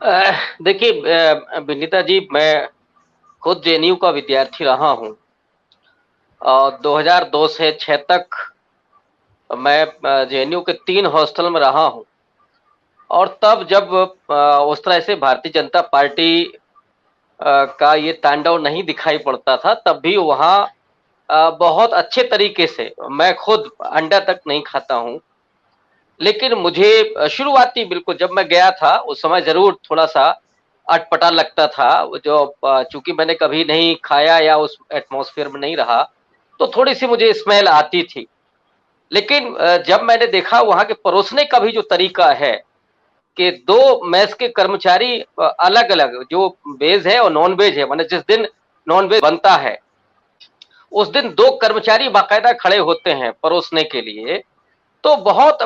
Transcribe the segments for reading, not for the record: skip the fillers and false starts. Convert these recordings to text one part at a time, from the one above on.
देखिए विनीता जी, मैं खुद जेएनयू का विद्यार्थी रहा हूँ और 2002 से 6 तक मैं जेएनयू के 3 हॉस्टल में रहा हूँ। और तब जब उस तरह से भारतीय जनता पार्टी का ये तांडव नहीं दिखाई पड़ता था, तब भी वहाँ बहुत अच्छे तरीके से मैं खुद अंडा तक नहीं खाता हूँ। लेकिन मुझे शुरुआती बिल्कुल जब मैं गया था उस समय ज़रूर थोड़ा-सा अटपटा लगता था। वो जो चूँकि मैंने कभी नहीं खाया या उस एटमॉस्फेयर में नहीं रहा, तो थोड़ी-सी मुझे स्मेल आती थी। लेकिन जब मैंने देखा वहाँ के परोसने का भी जो तरीका है कि 2 मेस के कर्मचारी अलग-अलग जो वेज है और नॉन-वेज है, माने जिस दिन नॉन-वेज बनता है, उस दिन 2 कर्मचारी बाकायदा खड़े होते हैं परोसने के लिए। तो बहुत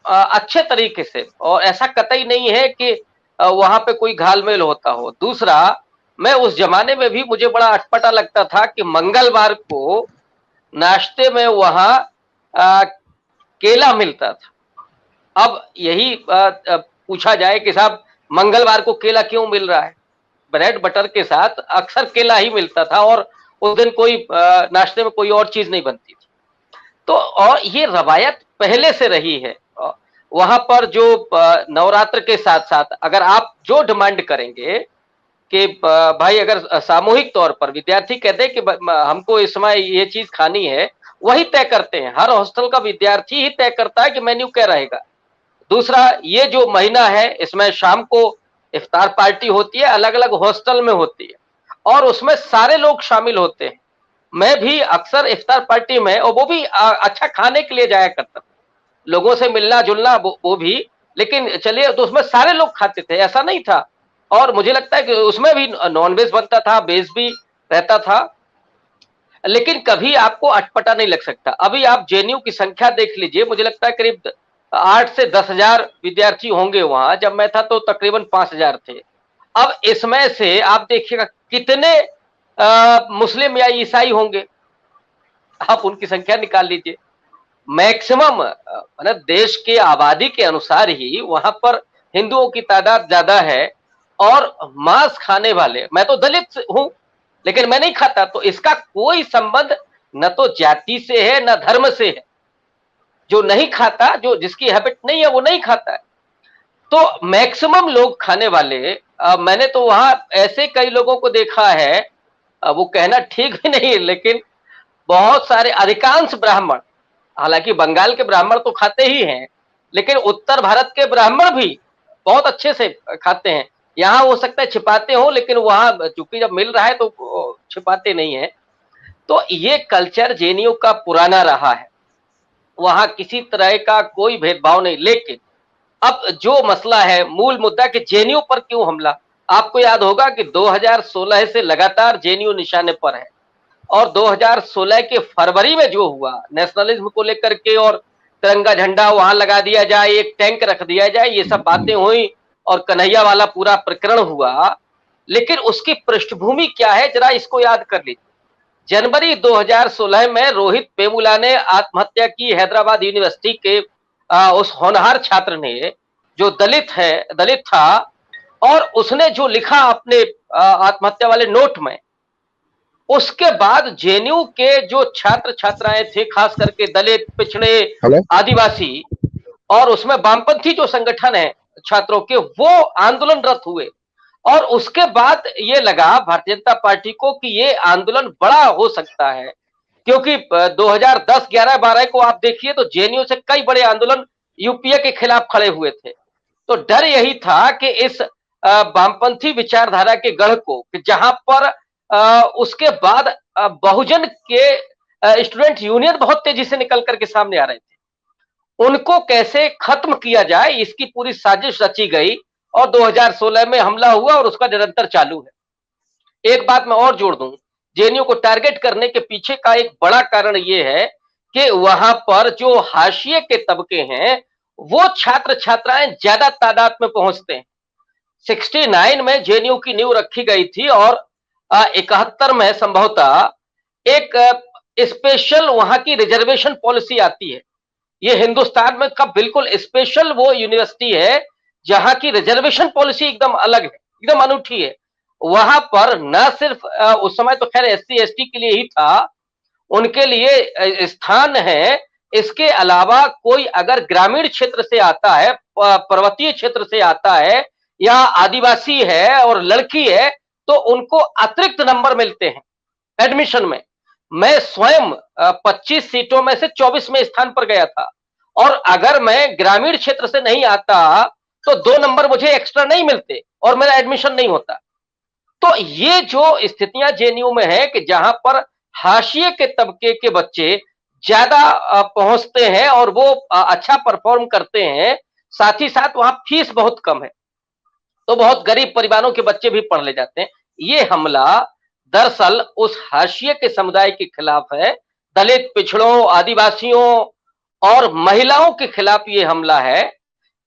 अच्छे तरीके से, और ऐसा कतई नहीं है कि वहाँ पे कोई घाल-मेल होता हो। दूसरा, मैं उस ज़माने में भी मुझे बड़ा अटपटा लगता था कि मंगलवार को नाश्ते में वहाँ अ, केला मिलता था। अब यही पूछा जाए कि साहब मंगलवार को केला क्यों मिल रहा है? ब्रेड बटर के साथ अक्सर केला ही मिलता था और उस दिन कोई नाश्ते में कोई और चीज़ नहीं बनती थी। तो और ये रवायत पहले से रही है। वहाँ पर जो नवरात्र के साथ-साथ अगर आप जो डिमांड करेंगे कि भाई अगर सामूहिक तौर पर विद्यार्थी कहते हैं कि हमको इस समय ये चीज़ खानी है, वही तय करते हैं। हर हॉस्टल का विद्यार्थी ही तय करता है कि मेन्यू क्या रहेगा। दूसरा, ये जो महीना है इसमें शाम को इफ्तार पार्टी होती है, अलग-अलग हॉस्टल में होती है और उसमें सारे लोग शामिल होते हैं। मैं भी अक्सर इफ्तार पार्टी में, और वो भी अच्छा खाने के लिए जाया करता था। लोगों से मिलना-जुलना वो भी, लेकिन चलिए तो उसमें सारे लोग खाते थे, ऐसा नहीं था। और मुझे लगता है कि उसमें भी नॉन-वेज बनता था, वेज भी रहता था, लेकिन कभी आपको अटपटा नहीं लग सकता। अभी आप जेएनयू की संख्या देख लीजिए, मुझे लगता है करीब 8 से 10,000 विद्यार्थी होंगे वहाँ, जब मैं था तो तकरीबन 5,000 थे। अब इसमें से आप देखिएगा कितने मुस्लिम या ईसाई होंगे, आप उनकी संख्या निकाल लीजिए। मैक्सिमम मतलब देश के आबादी के अनुसार ही वहाँ पर हिंदुओं की तादाद ज़्यादा है और मांस खाने वाले, मैं तो दलित हूँ, लेकिन मैं नहीं खाता, तो इसका कोई संबंध न तो जाति से है, न धर्म से है। जो नहीं खाता, जो जिसकी हैबिट नहीं है, वो नहीं खाता है। तो मैक्सिमम लोग खाने वाले, मैंने तो वहाँ ऐसे कई लोगों को देखा है, वो कहना ठीक भी नहीं है, लेकिन बहुत सारे अधिकांश ब्राह्मण, हालाँकि बंगाल के ब्राह्मण तो खाते ही हैं, लेकिन उत्तर भारत के ब्राह्मण भी बहुत अच्छे से खाते हैं। यहाँ हो सकता है छिपाते हों, लेकिन वहाँ चूँकि जब मिल रहा है तो छिपाते नहीं हैं। तो ये कल्चर जेएनयू का पुराना रहा है। वहाँ किसी तरह का कोई भेदभाव नहीं, लेकिन अब जो मसला है, मूल मुद्दा कि जेएनयू पर क्यों हमला? आपको याद होगा कि 2016 से लगातार जेएनयू निशाने पर है। और 2016 के फरवरी में जो हुआ नेशनलिज्म को लेकर के, और तिरंगा झंडा वहां लगा दिया जाए, एक टैंक रख दिया जाए, ये सब बातें हुई और कन्हैया वाला पूरा प्रकरण हुआ। लेकिन उसकी पृष्ठभूमि क्या है, जरा इसको याद कर लीजिए। जनवरी 2016 में रोहित वेमुला ने आत्महत्या की, हैदराबाद यूनिवर्सिटी के उस होनहार छात्र ने, जो दलित था, और उसने जो लिखा अपने आत्महत्या वाले नोट में, उसके बाद जेएनयू के जो छात्र छात्राएं थे, खास करके दलित, पिछड़े, हेलो। आदिवासी, और उसमें वामपंथी जो संगठन है छात्रों के, वो आंदोलनरत हुए। और उसके बाद ये लगा भारतीय जनता पार्टी को कि ये आंदोलन बड़ा हो सकता है, क्योंकि 2010, 11, 12 को आप देखिए तो जेएनयू से कई बड़े आंदोलन यूपीए के खिलाफ खड़े हुए थे। तो डर यही था कि इस वामपंथी विचारधारा के गढ़ को, कि जहां पर उसके बाद बहुजन के स्टूडेंट यूनियन बहुत तेजी से निकल करके सामने आ रहे थे, उनको कैसे खत्म किया जाए, इसकी पूरी साजिश रची गई और 2016 में हमला हुआ और उसका निरंतर चालू है। एक बात मैं और जोड़ दूं, जेएनयू को टारगेट करने के पीछे का एक बड़ा कारण यह है कि वहां पर जो हाशिए के तबके हैं, वो छात्र छात्राएं ज्यादा तादाद में पहुंचते हैं। 69 में जेएनयू की नींव रखी गई थी और 71 में संभवतः एक स्पेशल वहां की रिजर्वेशन पॉलिसी आती है। ये हिंदुस्तान में का बिल्कुल स्पेशल वो यूनिवर्सिटी है जहां की रिजर्वेशन पॉलिसी एकदम अलग है, एकदम अनूठी है। वहां पर न सिर्फ उस समय तो खैर एससी एसटी के लिए ही था, उनके लिए स्थान है। इसके अलावा कोई अगर ग्रामीण क्षेत्र से आता है, पर्वतीय क्षेत्र से आता है या आदिवासी है और लड़की है, तो उनको अतिरिक्त नंबर मिलते हैं एडमिशन में। मैं स्वयं 25 सीटों में से 24वें स्थान पर गया था, और अगर मैं ग्रामीण क्षेत्र से नहीं आता तो 2 नंबर मुझे एक्स्ट्रा नहीं मिलते और मेरा एडमिशन नहीं होता। तो ये जो स्थितियां जेएनयू में है कि जहां पर हाशिए के तबके के बच्चे ज्यादा पहुंचते हैं और वो अच्छा परफॉर्म करते हैं, साथ ही साथ वहां फीस बहुत कम है, तो बहुत गरीब परिवारों के बच्चे भी पढ़ ले जाते हैं। ये हमला दरअसल उस हाशिए के समुदाय के खिलाफ है, दलित, पिछड़ों, आदिवासियों और महिलाओं के खिलाफ ये हमला है,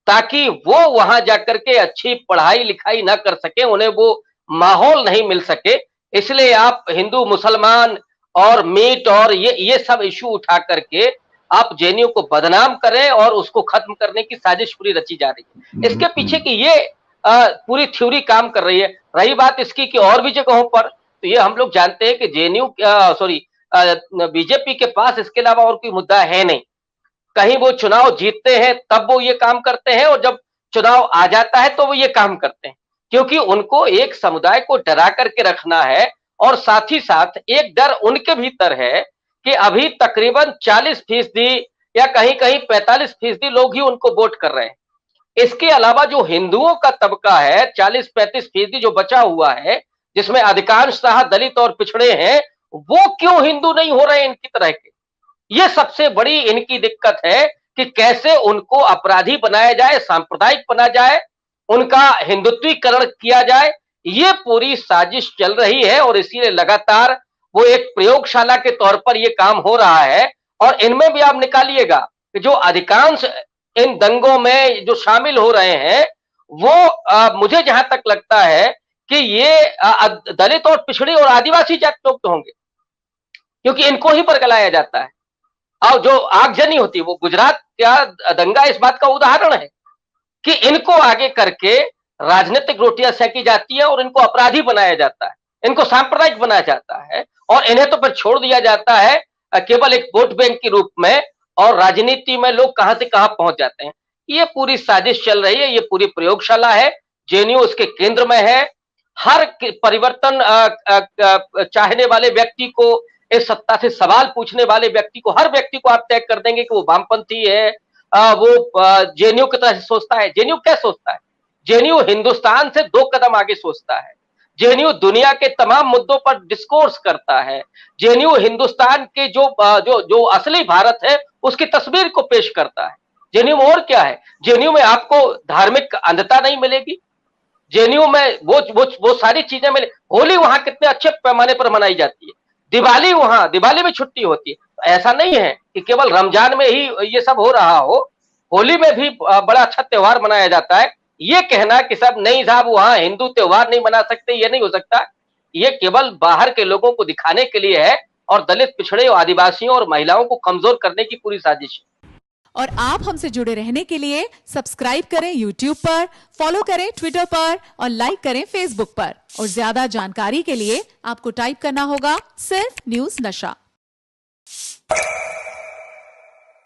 ताकि वो वहां जाकर के अच्छी पढ़ाई लिखाई ना कर सके, उन्हें वो माहौल नहीं मिल सके। इसलिए आप हिंदू मुसलमान और मीट और ये सब इशू उठा करके आप जेएनयू को बदनाम करें और उसको खत्म करने की साजिश पूरी रची जा रही है। इसके पीछे की ये पूरी थ्योरी काम कर रही है। रही बात इसकी कि और भी जगहों पर, तो ये हम लोग जानते हैं कि जेएनयू बीजेपी के पास इसके अलावा और कोई मुद्दा है नहीं। कहीं वो चुनाव जीतते हैं तब वो ये काम करते हैं, और जब चुनाव आ जाता है तो वो ये काम करते हैं, क्योंकि उनको एक समुदाय को डरा करके रखना है। और साथ ही साथ एक डर उनके भीतर है कि अभी तकरीबन 40% या कहीं कहीं 45% लोग ही उनको वोट कर रहे हैं। इसके अलावा जो हिंदुओं का तबका है 40-35% जो बचा हुआ है, जिसमें अधिकांशतः दलित और पिछड़े हैं, वो क्यों हिंदू नहीं हो रहे इनकी तरह के? ये सबसे बड़ी इनकी दिक्कत है कि कैसे उनको अपराधी बनाया जाए, सांप्रदायिक बना जाए, उनका हिंदुत्वीकरण किया जाए। ये पूरी साजिश चल रही है और इसीलिए लगातार वो एक प्रयोगशाला के तौर पर ये काम हो रहा है। और इनमें भी आप निकालिएगा कि जो अधिकांश इन दंगों में जो शामिल हो रहे हैं, वो मुझे जहां तक लगता है कि ये दलित और पिछड़ी और आदिवासी जाति लोग तो होंगे, क्योंकि इनको ही बरगलाया जाता है। और जो आगजनी होती है, वो गुजरात का दंगा इस बात का उदाहरण है कि इनको आगे करके राजनीतिक रोटियां सेकी जाती है और इनको अपराधी बनाया जाता है, इनको सांप्रदायिक बनाया जाता है, और इन्हें तो फिर छोड़ दिया जाता है केवल एक वोट बैंक के रूप में, और राजनीति में लोग कहां से कहां पहुंच जाते हैं। ये पूरी साजिश चल रही है, ये पूरी प्रयोगशाला है, जेएनयू उसके केंद्र में है। हर परिवर्तन चाहने वाले व्यक्ति को, इस सत्ता से सवाल पूछने वाले व्यक्ति को, हर व्यक्ति को आप तय कर देंगे कि वो वामपंथी है, वो जेएनयू की तरह से सोचता है। जेएनयू क्या सोचता है? जेएनयू हिंदुस्तान से 2 कदम आगे सोचता है। जेएनयू दुनिया के तमाम मुद्दों पर डिस्कोर्स करता है। जेएनयू हिंदुस्तान के जो असली भारत है उसकी तस्वीर को पेश करता है। जेएनयू में और क्या है? जेएनयू में आपको धार्मिक अंधता नहीं मिलेगी। जेएनयू में वो सारी चीजें मिले। होली वहां कितने अच्छे पैमाने पर मनाई जाती है, दिवाली में छुट्टी होती है। तो ऐसा नहीं है कि केवल रमजान में ही ये सब हो रहा हो, होली में भी बड़ा अच्छा त्योहार मनाया जाता है। ये कहना कि सब नहीं साहब वहां हिंदू त्योहार नहीं मना सकते, ये नहीं हो सकता। ये केवल बाहर के लोगों को दिखाने के लिए है, और दलित, पिछड़े, आदिवासियों और महिलाओं को कमजोर करने की पूरी साजिश है। और आप हमसे जुड़े रहने के लिए सब्सक्राइब करें YouTube पर, फॉलो करें Twitter पर और लाइक करें Facebook पर। और ज्यादा जानकारी के लिए आपको टाइप करना होगा सिर्फ न्यूज़ नशा।